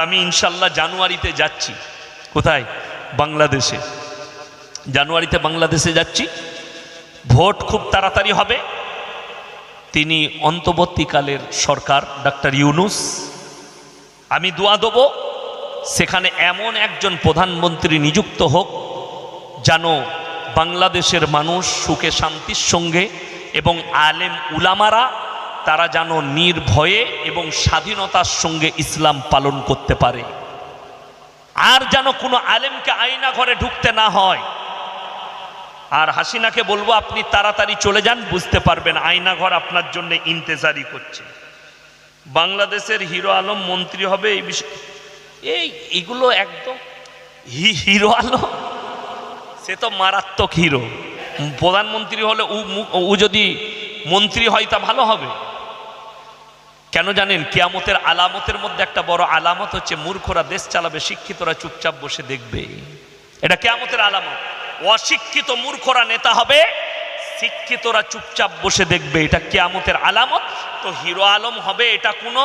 আমি ইনশাল্লাহ জানুয়ারিতে যাচ্ছি। কোথায়? বাংলাদেশে। জানুয়ারিতে বাংলাদেশে যাচ্ছি। ভোট খুব তাড়াতাড়ি হবে। তিনি অন্তর্বর্তীকালের সরকার ডক্টর ইউনূস, আমি দোয়া দেব সেখানে এমন একজন প্রধানমন্ত্রী নিযুক্ত হোক যেন বাংলাদেশের মানুষ সুখে শান্তির সঙ্গে এবং আলেম উলামারা তারা যেন নির্ভয়ে এবং স্বাধীনতার সঙ্গে ইসলাম পালন করতে পারে। আর যেন কোনো আলেমকে আয়না ঘরে ঢুকতে না হয়। আর হাসিনাকে বলবো আপনি তাড়াতাড়ি চলে যান, বুঝতে পারবেন আয়না ঘর আপনার জন্য ইন্তেজারি করছে। বাংলাদেশের হিরো আলম মন্ত্রী হবে, এই বিষয় এইগুলো একদম হিরো আলম, সে তো মারাত্মক হিরো। প্রধানমন্ত্রী হলে ও যদি মন্ত্রী হয় তা ভালো হবে। কেন জানেন? কিয়ামতের আলামতের মধ্যে একটা বড় আলামত হচ্ছে মূর্খরা দেশ চালাবে, শিক্ষিতরা চুপচাপ বসে দেখবে। এটা কিয়ামতের আলামত। অশিক্ষিত মূর্খরা নেতা হবে, শিক্ষিতরা চুপচাপ বসে দেখবে। এটা কিয়ামতের আলামত। তো হিরো আলম হবে, এটা কোনো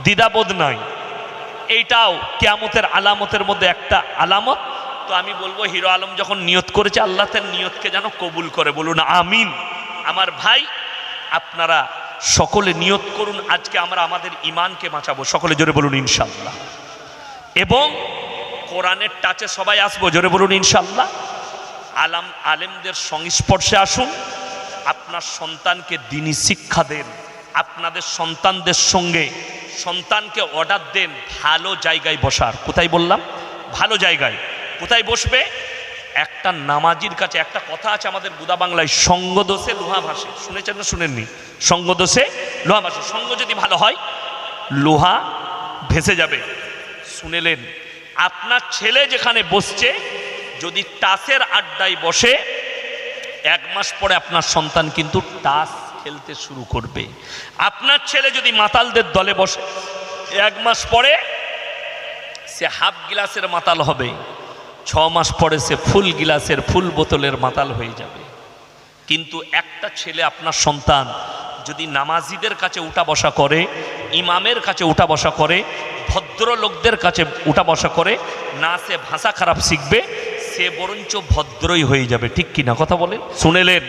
দ্বিধাবোধ নাই। এইটাও কিয়ামতের আলামতের মধ্যে একটা আলামত। তো আমি বলবো হিরো আলম যখন নিয়ত করেছে, আল্লাহ তার নিয়তকে যেন কবুল করে, বলুন আমিন। আমার ভাই, আপনারা সকলে নিয়ত করুন আজকে আমরা আমাদের ইমানকে বাঁচাবো। সকলে জোরে বলুন ইনশাআল্লাহ। এবং কোরআনের টাচে সবাই আসবো, জোরে বলুন ইনশাআল্লাহ। আলেমদের সংস্পর্শে আসুন। আপনার সন্তানকে দ্বীনি শিক্ষা দেন। আপনাদের সন্তানদের সঙ্গে সন্তানকে অর্ডার দেন ভালো জায়গায় বসার। কোথায় বললাম? ভালো জায়গায়। কোথায় বসবে? একটা নামাজির কাছে। একটা কথা আছে আমাদের বুদা বাংলায়, সঙ্গ দোষে লোহা ভাসে। শুনেছেন না শুনেননি? সঙ্গ দোষে লোহা ভাসে। সঙ্গ যদি ভালো হয় লোহা ভেসে যাবে। শুনেলেন? আপনার ছেলে যেখানে বসছে, যদি টাসের আড্ডায় বসে, 1 মাস পরে আপনার সন্তান কিন্তু টাস খেলতে শুরু করবে। আপনার ছেলে যদি মাতালদের দলে বসে, 1 মাস পরে সে হাফ গিলাসের মাতাল হবে। 6 মাস পরে সে ফুল গিলাসের, ফুল বোতলের মাতাল হয়ে যাবে। কিন্তু একটা ছেলে, আপনার সন্তান যদি নামাজিদের কাছে উঠা বসা করে, ইমামের কাছে উঠা বসা করে, ভদ্রলোকদের কাছে উঠা বসা করে, না সে ভাষা খারাপ শিখবে, সে বরঞ্চ ভদ্রই হয়ে যাবে। ঠিক কিনা কথা বলেন? শুনেলেন?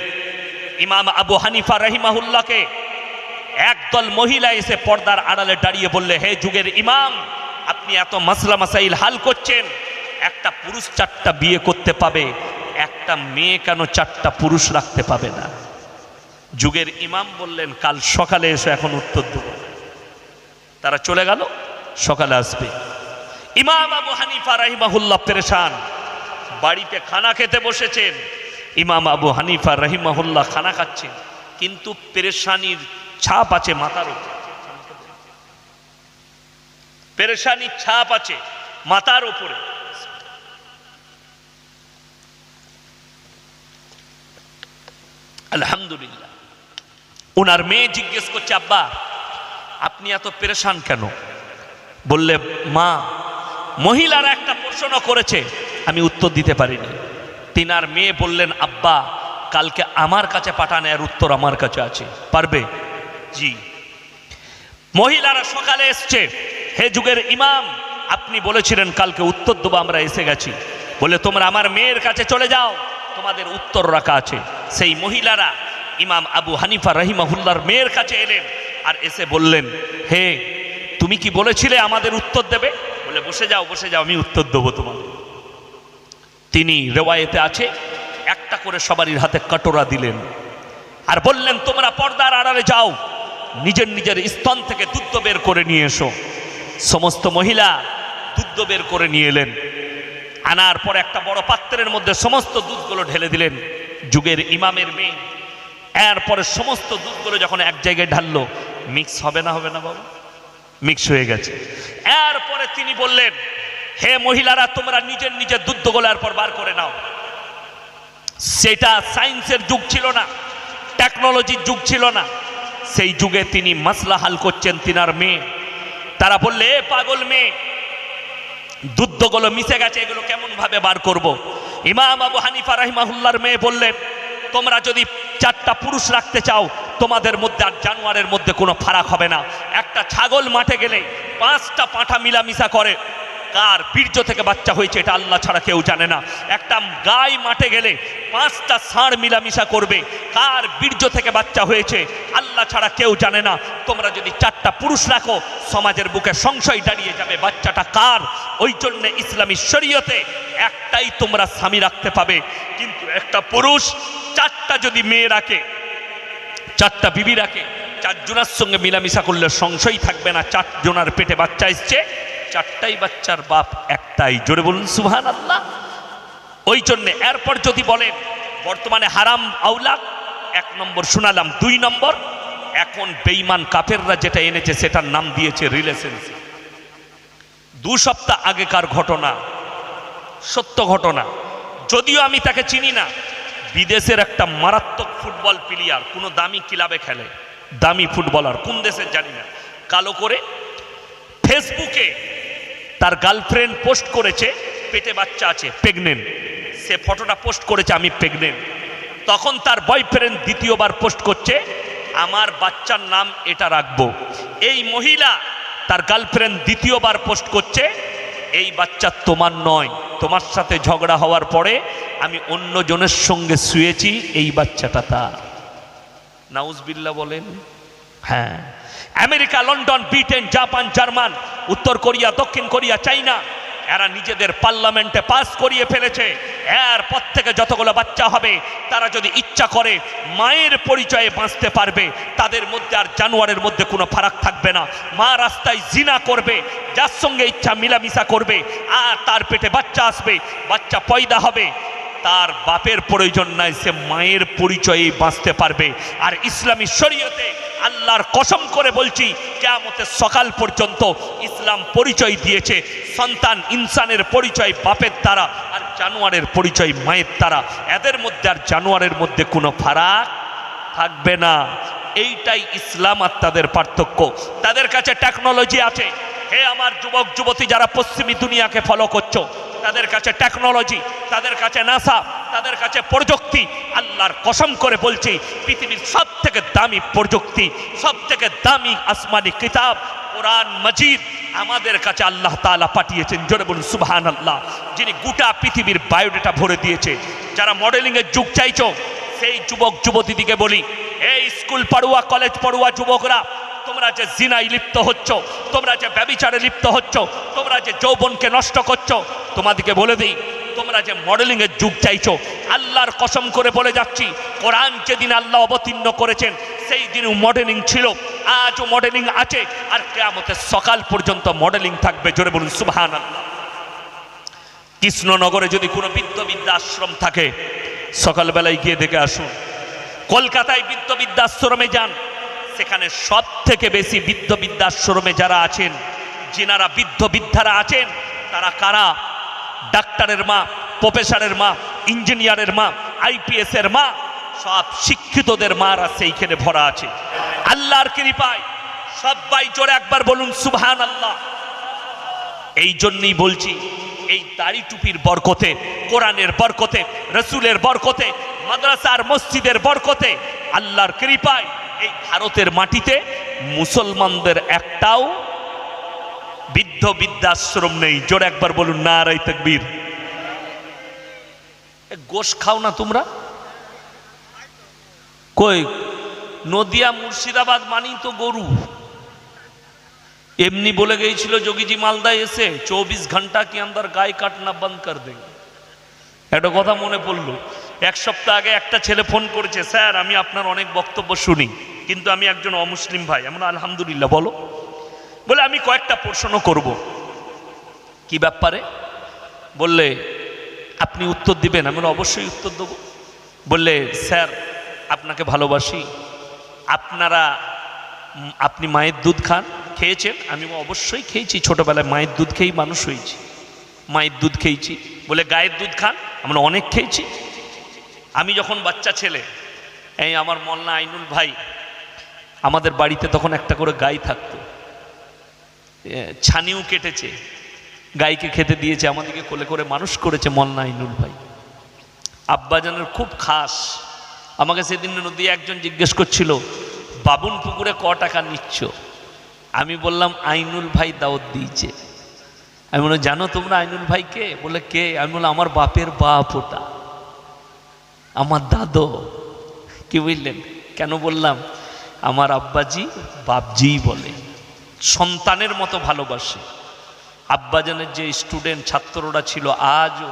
ইমাম আবু হানিফা রাহিমাহুল্লাহকে একদল মহিলা এসে পর্দার আড়ালে দাঁড়িয়ে বললে, হে যুগের ইমাম, আপনি এত মাসলা মাসাইল হাল করছেন, একটা পুরুষ 4টা বিয়ে করতে পাবে, একটা মেয়ে কেন 4টা পুরুষ রাখতে পাবে না? যুগের ইমাম বললেন, কাল সকালে এসো, এখন উত্তর দেব। তারা চলে গেল, সকালে আসবে। ইমাম আবু হানিফা রাহিমাহুল্লাহ পেরেশান, বাড়িতে খানা খেতে বসেছেন। ইমাম আবু হানিফা রাহিমাহুল্লাহ খানা খাচ্ছেন, কিন্তু পেরেশানির ছাপ আছে মাথার উপর। পেরেশানির ছাপ আছে মাথার উপরে। আলহামদুলিল্লাহ। ওনার মেয়ে জিজ্ঞেস করছে, আব্বা আপনি এত পেরেশান কেন? বললে, মা মহিলারা একটা প্রশ্ন করেছে, আমি উত্তর দিতে পারিনি। তিনার মেয়ে বললেন, আব্বা কালকে আমার কাছে পাঠান, এর উত্তর আমার কাছে আছে, পারবে? জি। মহিলারা সকালে এসছে, হে যুগের ইমাম, আপনি বলেছিলেন কালকে উত্তর দেবো, আমরা এসে গেছি। বলে, তোমরা আমার মেয়ের কাছে চলে যাও, তোমাদের উত্তর রাখা আছে। সেই মহিলারা ইমাম আবু হানিফা রাহিমাহুল্লাহর মেয়ের কাছে এলেন, আর এসে বললেন, হে তুমি কি বলেছিলে আমাদের উত্তর দেবে? বলে, বসে যাও বসে যাও, আমি উত্তর দেবো তোমাদের। তিনি রেওয়ায়েতে আছে, একটা করে সবারই হাতে কটোরা দিলেন, আর বললেন, তোমরা পর্দার আড়ালে যাও, নিজের নিজের স্তন থেকে দুধ বের করে নিয়ে এসো। সমস্ত মহিলা দুধ বের করে নিয়ে এলেন। আনার পর একটা বড় পাত্রের মধ্যে সমস্ত দুধগুলো ঢেলে দিলেন যুগের ইমামের মেয়ে। এরপরে সমস্ত দুধগুলো যখন এক জায়গায় ঢাললো, মিক্স হবে না হবে না বাবা? মিক্স হয়ে গেছে। এরপরে তিনি বললেন, হে মহিলারা, তোমরা নিজের নিজের দুধগুলো এরপর বার করে নাও। সেটা সায়েন্সের যুগ ছিল না, টেকনোলজির যুগ ছিল না। সেই যুগে তিনি মাসলা হাল করছেন তিনার মেয়ে। তারা বললে, এ পাগল মেয়ে, দুধগুলো মিশে গেছে, এগুলো কেমন ভাবে বার করব? ইমাম আবু হানিফা রাহিমাহুল্লাহর মেয়ে বললেন, তোমরা যদি 4টা পুরুষ রাখতে চাও, তোমাদের মধ্যে আর জানোয়ারের মধ্যে কোনো ফারাক হবে না। একটা ছাগল মাঠে গেলে 5টা পাঁঠা মিলামিশা করে, কার বীর্য থেকে বাচ্চা হয়েছে এটা আল্লাহ ছাড়া কেউ জানে না। একটা গাই মাঠে গেলে 5টা ষাঁড় মিলামিশা করবে, কার বীর্য থেকে বাচ্চা হয়েছে আল্লাহ ছাড়া কেউ জানে না। তোমরা যদি 4টা পুরুষ রাখো, সমাজের বুকে সংশয় দাঁড়িয়ে যাবে বাচ্চাটা কার। ওই জন্য ইসলামী শরীয়তে একটাই তোমরা স্বামী রাখতে পাবে, কিন্তু একটা পুরুষ 4টা যদি মেয়ে রাখে, 4টা বিবি রাখে, 4 জনের সঙ্গে মিলামিশা করলে সংশয় থাকবে না 4 জনের পেটে বাচ্চা এসছে, 4টাই বাচ্চার বাপ একটাই। জোরে বলুন সুবহানাল্লাহ। ওই জন্য এরপর যদি বলেন বর্তমানে হারাম আওলাদ, 1 নম্বর শোনালাম। 2 নম্বর, এখন বেঈমান কাফেররা যেটা এনেছে সেটার নাম দিয়েছে রিলেশনশিপ। 2 সপ্তাহ আগেকার ঘটনা, সত্য ঘটনা, যদিও আমি তাকে চিনি না। বিদেশের একটা মারাত্মক ফুটবল প্লেয়ার, কোনো দামি ক্লাবে খেলে, দামি ফুটবলার, কোন দেশের জানি না, কালো করে ফেসবুকে তার গার্লফ্রেন্ড পোস্ট করেছে পেটে বাচ্চা আছে, প্রেগনেন্ট। সে ফটোটা পোস্ট করেছে আমি প্রেগনেন্ট। তখন তার বয়ফ্রেন্ড দ্বিতীয়বার পোস্ট করছে আমার বাচ্চার নাম এটা রাখবো। এই মহিলা তার গার্লফ্রেন্ড দ্বিতীয়বার পোস্ট করছে এই বাচ্চা তোমার নয়, তোমার সাথে ঝগড়া হওয়ার পরে আমি অন্য জনের সঙ্গে শুয়েছি, এই বাচ্চাটা তার। নাউজবিল্লাহ বলেন। হ্যাঁ, America, London, Britain, Japan, German, উত্তর কোরিয়া, দক্ষিণ কোরিয়া, চাইনা, এরা নিজেদের পার্লামেন্টে পাস করিয়ে ফেলেছে এরপর থেকে যতগুলো বাচ্চা হবে তারা যদি ইচ্ছা করে মায়ের পরিচয়ে বাঁচতে পারবে, তাদের মধ্যে আর জানোয়ারের মধ্যে কোনো ফারাক থাকবে না। মা রাস্তায় জিনা করবে, যার সঙ্গে ইচ্ছা মিলামিশা করবে, আর তার পেটে বাচ্চা আসবে, বাচ্চা পয়দা হবে, তার বাপের প্রয়োজন নাই, সে মায়ের পরিচয়ে বাঁচতে পারবে। আর ইসলামী শরীয়তে আল্লাহর কসম করে বলছি, কিয়ামতের সকাল পর্যন্ত ইসলাম পরিচয় দিয়েছে সন্তান ইনসানের পরিচয় বাপের দ্বারা, আর জানোয়ারের পরিচয় মায়ের দ্বারা। এদের মধ্যে আর জানোয়ারের মধ্যে কোনো ফারাক থাকবে না। এইটাই ইসলাম আর তাদের পার্থক্য। তাদের কাছে টেকনোলজি আছে। হে আমার যুবক যুবতী যারা পশ্চিমী দুনিয়াকে ফলো করছো, তাদের কাছে টেকনোলজি, তাদের কাছে নাসা, তাদের কাছে প্রযুক্তি। আল্লাহর কসম করে বলছি, পৃথিবীর সব থেকে দামি প্রযুক্তি, সব থেকে দামি আসমানি কিতাব কোরআন মজিদ আমাদের কাছে আল্লাহ তাআলা পাঠিয়েছেন। জোরে বলুন সুবহানাল্লাহ। যিনি গোটা পৃথিবীর বায়োডাটা ভরে দিয়েছে। যারা মডেলিংয়ের যুগ চাইছো, সেই যুবক যুবতীদিকে বলি, এই স্কুল পড়ুয়া, কলেজ পড়ুয়া যুবকরা, তোমরা যে জিনায় লিপ্ত হচ্ছ, তোমরা যে ব্যভিচারে লিপ্ত হচ্ছ, তোমরা যে যৌবনকে নষ্ট করছো, তোমাদেরকে বলে দিই, তোমরা যে মডেলিংয়ের যুগ চাইছো, আল্লাহর কসম করে বলে যাচ্ছি, কোরআন যেদিন আল্লাহ অবতীর্ণ করেছেন সেই দিনও মডেলিং ছিল, আজও মডেলিং আছে, আর কিয়ামতের সকাল পর্যন্ত মডেলিং থাকবে। জোরে বলুন সুবহানাল্লাহ। কৃষ্ণনগরে যদি কোনো বিদ্যা আশ্রম থাকে, সকালবেলায় গিয়ে দেখে আসুন। কলকাতায় বিদ্যা আশ্রমে যান, সেখানে সব থেকে বেশি বিদ্যা আশ্রমে যারা আছেন, যিনারা বিদ্যারা আছেন, তারা কারা? ডাক্তারের মা, প্রফেসরের মা, ইঞ্জিনিয়ারের মা, IPS এর মা, সব শিক্ষিতদের মারা সেইখানে ভরা আছে। আল্লাহর কৃপায় সবাই জোরে একবার বলুন সুবহানাল্লাহ। এই জন্যই বলছি, এই দাড়ি টুপির বরকতে, কোরআনের বরকতে, রসুলের বরকতে, মাদ্রাসার মসজিদের বরকতে, আল্লাহর কৃপায় এই ভারতের মাটিতে মুসলমানদের একটাও বিদ্যাশ্রম নেই। জোরে একবার বলুন নারায়ে তাকবীর। গোশ খাও না তোমরা? কই নদিয়া মুর্শিদাবাদ মানেই তো গরু। এমনি বলে গিয়েছিল যোগীজি মালদায় এসে 24 ঘন্টা কি अंदर গায়ে কাটনা বন্ধ কর দেंगे। একটা কথা মনে পড়লো, 1 সপ্তাহ আগে একটা ছেলে ফোন করেছে, স্যার আমি আপনার অনেক বক্তব্য শুনি, কিন্তু আমি একজন অমুসলিম ভাই। আমরা আলহামদুলিল্লাহ, বলো। বলে আমি কয়েকটা প্রশ্ন করব। কি ব্যাপারে? বললে আপনি উত্তর দিবেন? আমি অবশ্যই উত্তর দেব। বললে স্যার আপনাকে ভালোবাসি, আপনি মায়ের দুধ খান, খেয়েছেন? আমি অবশ্যই খেয়েছি, ছোটবেলায় মায়ের দুধ খেয়েই মানুষ হয়েছি, মায়ের দুধ খেয়েছি। বলে গায়ের দুধ খান? আমরা অনেক খেয়েছি। আমি যখন বাচ্চা ছেলে, এই আমার মোল্লা আইনুল ভাই, আমাদের বাড়িতে তখন একটা করে গাই থাকতো, ছানিও কেটেছে, গাইকে খেতে দিয়েছে, আমাদেরকে কোলে করে মানুষ করেছে মোল্লা আইনুল ভাই। আব্বাজানের খুব খাস। আমাকে সেদিন নদী একজন জিজ্ঞেস করছিল, বাবুন পুকুরে ক টাকা নিচ্ছ? আমি বললাম আইনুল ভাই দাওয়াত দিয়েছে। আমি বললাম জানো তোমরা আইনুল ভাই কে? বলে কে? আমি বললাম আমার বাপের বাপ, ওটা আমার দাদু। কি বুঝলেন কেন বললাম? আমার আব্বাজি বাপজিই বলে, সন্তানের মতো ভালোবাসে। আব্বাজানের যে স্টুডেন্ট ছাত্ররা ছিল আজও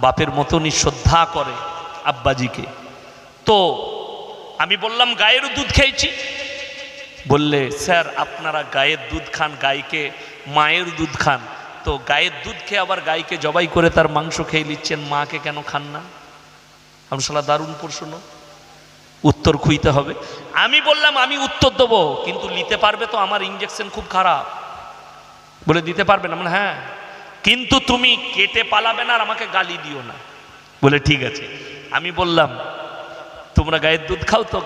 বাপের মতনই শ্রদ্ধা করে আব্বাজিকে। তো আমি বললাম গায়ের দুধ খেয়েছি। বললে স্যার আপনারা গায়ের দুধ খান, গাইকে মায়ের দুধ খান, তো গায়ের দুধ খেয়ে আবার গাইকে জবাই করে তার মাংস খেয়ে নিচ্ছেন, মাকে কেন খান না? আমি শালা দারুণ প্রশ্ন, উত্তর খুঁজতে হবে। আমি বললাম আমি উত্তর দেবো, কিন্তু নিতে পারবে তো? আমার ইঞ্জেকশন খুব খারাপ। বলে দিতে পারবে না? মানে হ্যাঁ, কিন্তু তুমি কেটে পালাবে না আর আমাকে গালি দিও না। বলে ঠিক আছে। আমি বললাম তোমরা গায়ের দুধ খাও তো?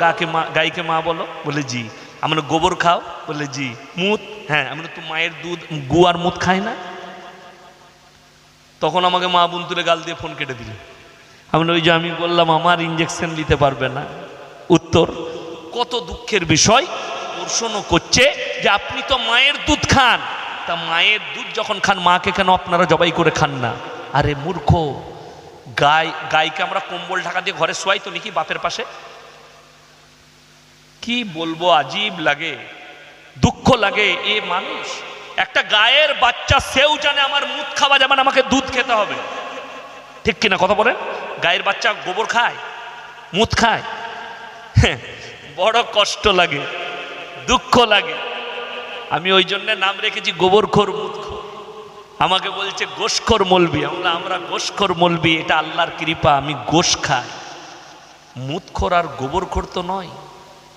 গাইকে মা বলো? বলে জি। আমরা গোবর খাও? বলে জি। মুত? হ্যাঁ। আমরা তো মায়ের দুধ, গু আর মুত খাই না? তখন আমাকে মা বোন তুলে গাল দিয়ে ফোন কেটে দিল। ওই যে আমি বললাম আমার ইঞ্জেকশন নিতে পারবে না। উত্তর, কত দুঃখের বিষয়, প্রশ্ন করছে যে আপনি তো মায়ের দুধ খান, তা মায়ের দুধ যখন খান মাকে কেন আপনারা জবাই করে খান না? আরে মূর্খ, গাইকে আমরা কম্বল ঢাকা দিয়ে ঘরে শোয়াই তো নাকি বাপের পাশে? কি বলবো, আজীব লাগে, দুঃখ লাগে। এ মানুষ, একটা গায়ের বাচ্চা সেও জানে আমার মুত খাওয়া যাবে না, আমাকে দুধ খেতে হবে। ঠিক কিনা কথা বলেন? গায়ের বাচ্চা গোবর খায়, মুত খায়। বড় কষ্ট লাগে, দুঃখ লাগে। আমি ওই জন্য নাম রেখেছি গোবরখোর মুতখোর। আমাকে বলছে গোশখোর মলবি। আমরা গোশখোর মলবি, এটা আল্লাহর কৃপা। আমি গোশ খাই, মুতখোর আর গোবরখোর তো নয়,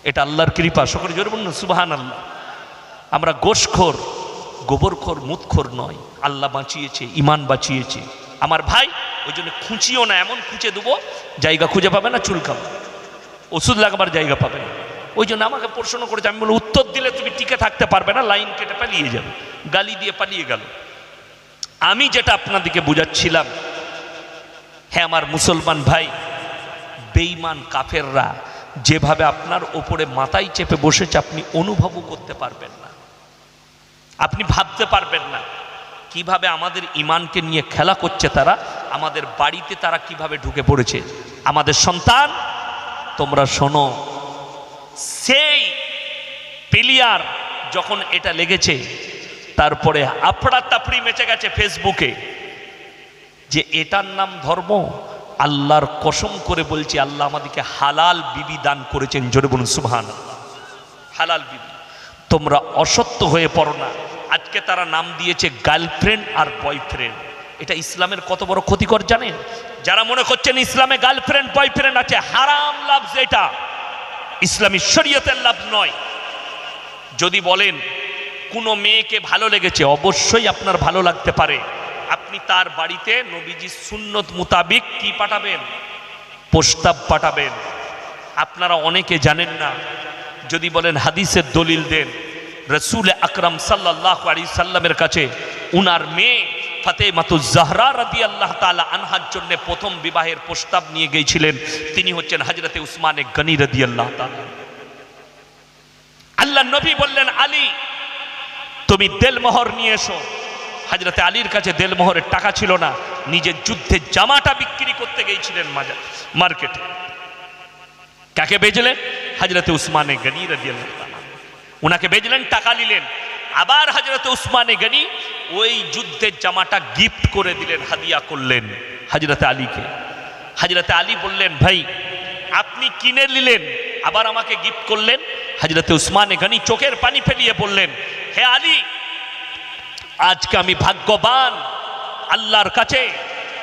এটা আল্লাহর কৃপা। সকলে জোরে বলুন সুবহানাল্লাহ। আমরা গোশখোর, গোবরখোর, মুতখোর নয়। আল্লাহ বাঁচিয়েছে, ইমান বাঁচিয়েছে আমার ভাই। ওই জন্য খুঁচিও না, এমন খুঁচে দেবো জায়গা খুঁজে পাবে না, চুলকাবে, ওষুধ লাগাবার জায়গা পাবে না। ওই জন্য আমাকে প্রশ্ন করেছে। আমি বলি উত্তর দিলে তুমি টিকে থাকতে পারবে না, লাইন কেটে পালিয়ে যাবে। গালি দিয়ে পালিয়ে গেল। আমি যেটা আপনাদেরকে বুঝাচ্ছিলাম, হ্যাঁ আমার মুসলমান ভাই, বেঈমান কাফেররা যেভাবে আপনার ওপরে মাথায় চেপে বসেছে আপনি অনুভবও করতে পারবেন না, আপনি ভাবতে পারবেন না কিভাবে আমাদের ইমানকে নিয়ে খেলা করছে তারা। আমাদের বাড়িতে তারা কিভাবে ঢুকে পড়েছে। আমাদের সন্তান, তোমরা শোনো, সেই প্লেয়ার যখন এটা লেগেছে, তারপরে আপড়া তাপড়ি মেচে গেছে ফেসবুকে যে এটার নাম ধর্ম। আল্লাহর কসম করে বলছি, আল্লাহ আমাদেরকে হালাল বিবি দান করেছেন। জোরে বলুন সুবহানাল্লাহ। হালাল বিবি, তোমরা অসত্য হয়ে পড়ো না। আজকে তারা নাম দিয়েছে গার্লফ্রেন্ড আর বয়ফ্রেন্ড। এটা ইসলামের কত বড় ক্ষতিকর জানেন? যারা মনে করছেন ইসলামে গার্লফ্রেন্ড বয়ফ্রেন্ড আছে, হারাম লফজ এটা, ইসলামী শরীয়তের লফজ নয়। যদি বলেন কোনো মেয়েকে ভালো লেগেছে, অবশ্যই আপনার ভালো লাগতে পারে, আপনি তার বাড়িতে নবীজির সুন্নত মোতাবিক কি পাঠাবেন? প্রস্তাব পাঠাবেন। আপনারা অনেকে জানেন না, যদি বলেন হাদিসের দলিল দেন। রসুল আকরাম সাল্লাল্লাহু আলাইহি সাল্লামের কাছে উনার মেয়ে ফাতেমাতুজ জাহরা রাদিয়াল্লাহু তাআলা আনহার জন্য প্রথম বিবাহের প্রস্তাব নিয়ে গিয়েছিলেন। তিনি হচ্ছেন হযরতে উসমানে গনি রাদিয়াল্লাহু তাআলা। আল্লাহ নবী বললেন, আলী তুমি দেলমোহর নিয়ে এসো। হযরতে আলীর কাছে দেলমোহরের টাকা ছিল না, নিজের যুদ্ধের জামাটা বিক্রি করতে গিয়েছিলেন মার্কেটে। কাকে বেচলেন? হযরতে উসমানে গনি রাদিয়াল্লাহু তাআলা। উনাকে বেচলেন, টাকা নিলেন। আবার হযরতে উসমানে গনি ওই যুদ্ধের জামাটা গিফট করে দিলেন, হাদিয়া করলেন হযরতে আলীকে। হযরতে আলী বললেন, ভাই আপনি কিনে নিলেন, আবার আমাকে গিফট করলেন। হযরতে উসমানে গনি চোখের পানি ফেলিয়ে বললেন, হে আলী, আজকে আমি ভাগ্যবান আল্লাহর কাছে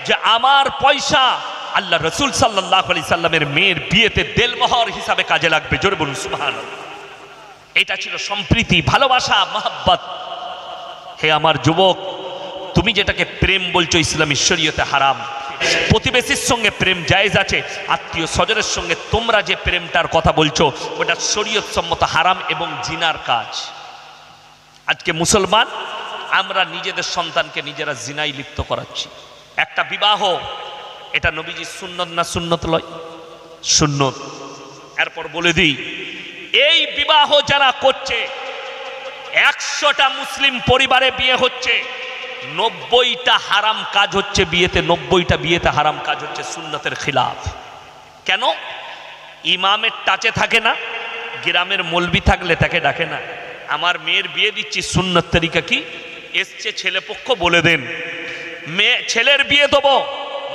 যে আমার পয়সা আল্লাহ রসুল সাল্লাল্লাহু আলাইহি সাল্লামের মেয়ের বিয়েতে দেলমোহর হিসাবে কাজে লাগবে। জোরে বলুন সুবহানাল্লাহ। এটা ছিল সম্প্রীতি, ভালোবাসা, মহব্বত। হে আমার যুবক, তুমি যেটাকে প্রেম বলছো, ইসলামী শরীয়তে হারাম। প্রতিবেশীর সঙ্গে প্রেম জায়েজ আছে, আত্মীয় স্বজনের সঙ্গে তোমরা যে প্রেমটার কথা বলছো ওটা শরীয়ত সম্মত হারাম এবং জিনার কাজ। আজকে মুসলমান আমরা নিজেদের সন্তানকে নিজেরা জিনায় লিপ্ত করাচ্ছি। একটা বিবাহ, এটা নবীজির সুন্নত না সুন্নত লয়? সুন্নত। এরপর বলে দিই, এই বিবাহ যারা করছে, 100টা মুসলিম পরিবারে বিয়ে হচ্ছে, 90টা হারাম কাজ হচ্ছে বিয়েতে, 90টা বিয়েতে হারাম কাজ হচ্ছে সুন্নতের খিলাফ। কেন? ইমামের টাচে থাকে না, গ্রামের মলবি থাকলে তাকে ডাকে না। আমার মেয়ের বিয়ে দিচ্ছি, সুন্নত তরিকা কি এসছে ছেলেপক্ষ বলে দেন, মেয়ে ছেলের বিয়ে দেবো,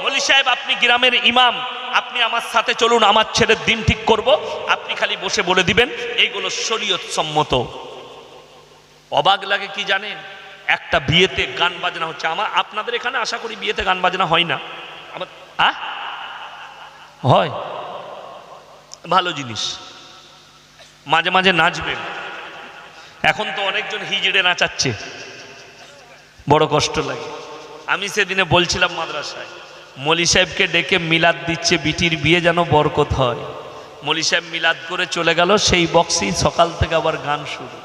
মৌলী সাহেব আপনি গ্রামের ইমাম, আপনি আমার সাথে চলুন, আমার ছেলের দিন ঠিক করব, আপনি খালি বসে বলে দিবেন, এইগুলো শরীয়ত সম্মত। অবাক লাগে কি জানেন, একটা বিয়েতে গান বাজনা হচ্ছে। আপনাদের এখানে আশা করি বিয়েতে গান বাজনা হয় না, আমার হয়, ভালো জিনিস, মাঝে মাঝে নাচবেন। এখন তো অনেকজন হিজড়ে নাচাচ্ছে, বড় কষ্ট লাগে। আমি সেদিনে বলছিলাম মাদ্রাসায়, মৌলী সাহেবকে ডেকে মিলাদ দিচ্ছে, বিটির বিয়ে যেন বরকত হয়। মৌলী সাহেব মিলাদ করে চলে গেল, সেই বক্সেই সকাল থেকে আবার গান শুরু।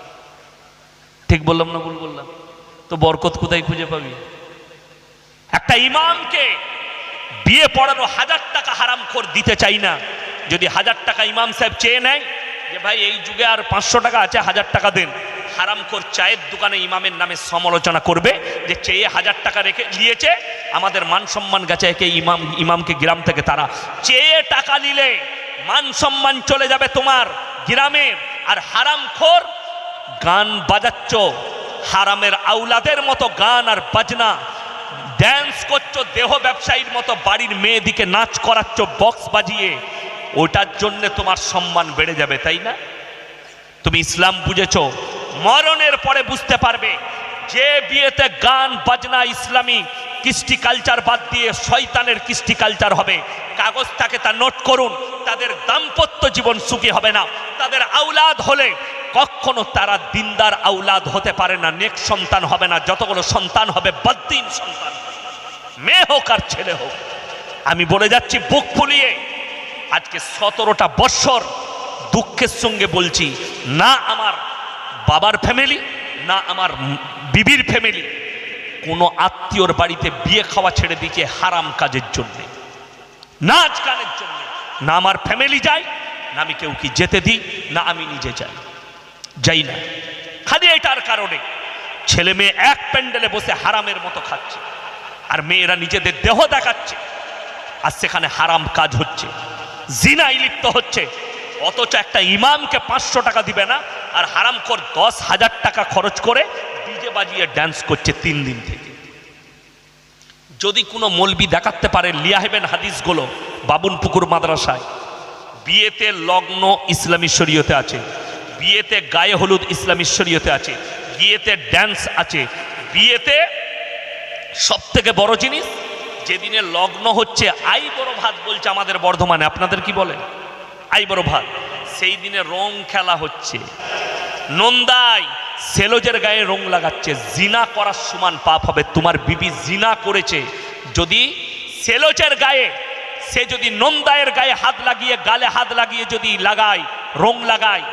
ঠিক বললাম না ভুল বললাম? তো বরকত কোথায় খুঁজে পাবি? একটা ইমামকে বিয়ে পড়ানো 1000 টাকা হারামখোর দিতে চাই না। যদি 1000 টাকা ইমাম সাহেব চেয়ে নেয় যে ভাই এই যুগে আর 500 টাকা আছে, 1000 টাকা দেন, হারামখোর চায়ের দোকানে ইমামের নামে সমালোচনা করবে যে চেয়ে 1000 টাকা রেখে নিয়েছে, আমাদের মান সম্মান গেছে, একে ইমামকে গ্রাম থেকে তারা চেয়ে টাকা নিলে মান সম্মান চলে যাবে তোমার গ্রামের। আর হারামখোর গান বাজাচ্ছ, হারামের আউলাদের মতো গান আর বাজনা, ড্যান্স করছো, দেহ ব্যবসায়ীর মতো বাড়ির মেয়েদিকে নাচ করাচ্ছ বক্স বাজিয়ে, ওটার জন্য তোমার সম্মান বেড়ে যাবে, তাই না? তুমি ইসলাম বুঝেছো, মরণের পরে বুঝতে পারবে যে বিয়েতে গান বাজনা ইসলামী কৃষ্টি কালচার বাদ দিয়ে শয়তানের কৃষ্টি কালচার হবে। কাগজ থাকে তা নোট করুন, তাদের দাম্পত্য জীবন সুখী হবে না, তাদের আউলাদ হলে কখনো তারা দিনদার আউলাদ হতে পারে না, নেক সন্তান হবে না। যতগুলো সন্তান হবে বদ্দিন সন্তান, মেয়ে হোক আর ছেলে হোক। আমি বলে যাচ্ছি বুক ফুলিয়ে, আজকে 17টা বৎসর দুঃখের সঙ্গে বলছি, না আমার বাবার ফ্যামিলি, না আমার বিবির ফ্যামিলি কোনো আত্মীয়র বাড়িতে বিয়ে খাওয়া ছেড়ে দিয়েছে হারাম কাজের জন্য, নাচ গানের জন্য। না আমার ফ্যামিলি যায়, না আমি কেউ কি যেতে দিই, না আমি নিজে যাই না। খালি এটার কারণে ছেলে মেয়ে এক প্যান্ডেলে বসে হারামের মতো খাচ্ছে, আর মেয়েরা নিজেদের দেহ দেখাচ্ছে, আর সেখানে হারাম কাজ হচ্ছে, জিনায় লিপ্ত হচ্ছে। অথচ একটা ইমামকে 500 টাকা দিবে না, আর হারামখোর 10,000 টাকা খরচ করে ডিজে বাজিয়ে ড্যান্স করছে 3 দিন থেকে। যদি কোনো মৌলবি দেখাতে পারে লিয়াহেবেন হাদিসগুলো বাবুনপুকুর মাদ্রাসায়, বিয়েতে লগ্ন ইসলামী শরীয়তে আছে, বিয়েতে গায়ে হলুদ ইসলামী শরীয়তে আছে, বিয়েতে ড্যান্স আছে, বিয়েতে সব থেকে বড় জিনিস যেদিনে লগ্ন হচ্ছে আই বড় ভাত বলছে আমাদের বর্ধমানে, আপনাদের কি বলে আই বড় ভাত, সেই দিনে রং খেলা হচ্ছে। নন্দাই সেলোজের গায়ে রং লাগাচ্ছে, জিনা করার সমান পাপ হবে। তোমার বিবি জিনা করেছে, যদি সেলোজের গায়ে, সে যদি নন্দায়ের গায়ে হাত লাগিয়ে, গালে হাত লাগিয়ে যদি লাগায়, রং লাগায়,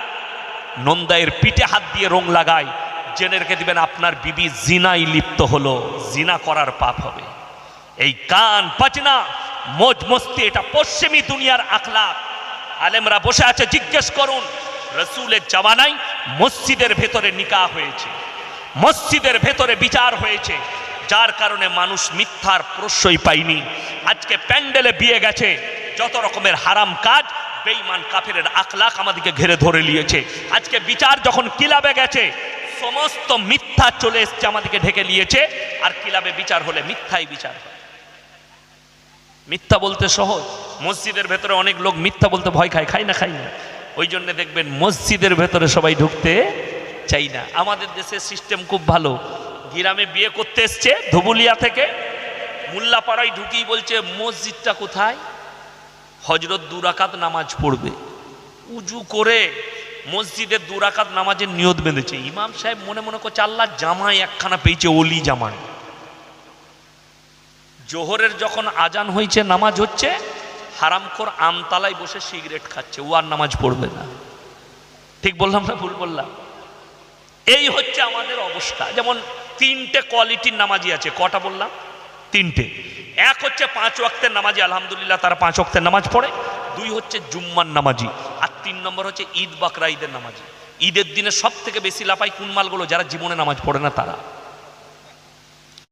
নন্দায়ের পিঠে হাত দিয়ে রং লাগায়, জেনে রেখে দিবেন আপনার বিবি জিনায় লিপ্ত হলো, জিনা করার পাপ হবে। এই গান বাজনা মজ মস্তি, এটা পশ্চিমী দুনিয়ার আখলাক। আলেমরা বসে আছে, জিজ্ঞেস করুন, রসুলের জামানায় মসজিদের ভেতরে নিকাহ হয়েছে, মসজিদের ভেতরে বিচার হয়েছে, যার কারণে মানুষ মিথ্যার প্রশ্রয় পায়নি। আজকে প্যান্ডেলে বিয়ে গেছে, যত রকমের হারাম কাজ, বেঈমান কাফেরের আখলাক আমাদেরকে ঘিরে ধরে নিয়েছে। আজকে বিচার যখন কিলাবে গেছে, সমস্ত মিথ্যা চলে এসছে, আমাদেরকে ঢেকে নিয়েছে। আর কিলাবে বিচার হলে মিথ্যাই বিচার হয়। মিথ্যা বলতে সহজ, মসজিদের ভেতরে অনেক লোক মিথ্যা বলতে ভয় খায়, খাই না। ওই জন্য দেখবেন মসজিদের ভেতরে সবাই ঢুকতে চাই না। আমাদের দেশের সিস্টেম খুব ভালো, গ্রামে বিয়ে করতে এসছে ধুবুলিয়া থেকে, মোল্লাপাড়ায় ঢুকিয়ে বলছে মসজিদটা কোথায়, হজরত 2 রাকাত নামাজ পড়বে, উজু করে মসজিদের 2 রাকাত নামাজের নিয়ত বেঁধেছে। ইমাম সাহেব মনে মনে করছে আল্লাহ জামাই একখানা পেয়েছে, ওলি জামাই। জোহরের যখন আজান হয়েছে, নামাজ হচ্ছে, হারামখোর আমতলায় বসে সিগারেট খাচ্ছে, ও আর নামাজ পড়বে না। ঠিক বললাম না ভুল বললাম? এই হচ্ছে আমাদের অবস্থা। যেমন 3টে কোয়ালিটির নামাজি আছে, কটা বললাম? 3টে। এক হচ্ছে 5 ওয়াক্তের নামাজি, আলহামদুলিল্লাহ তারা 5 ওয়াক্তের নামাজ পড়ে। 2 হচ্ছে জুম্মার নামাজি, আর 3 নম্বর হচ্ছে ঈদ বাকরা ঈদের নামাজি। ঈদের দিনে সব থেকে বেশি লাফায় কোন মালগুলো? যারা জীবনে নামাজ পড়ে না তারা।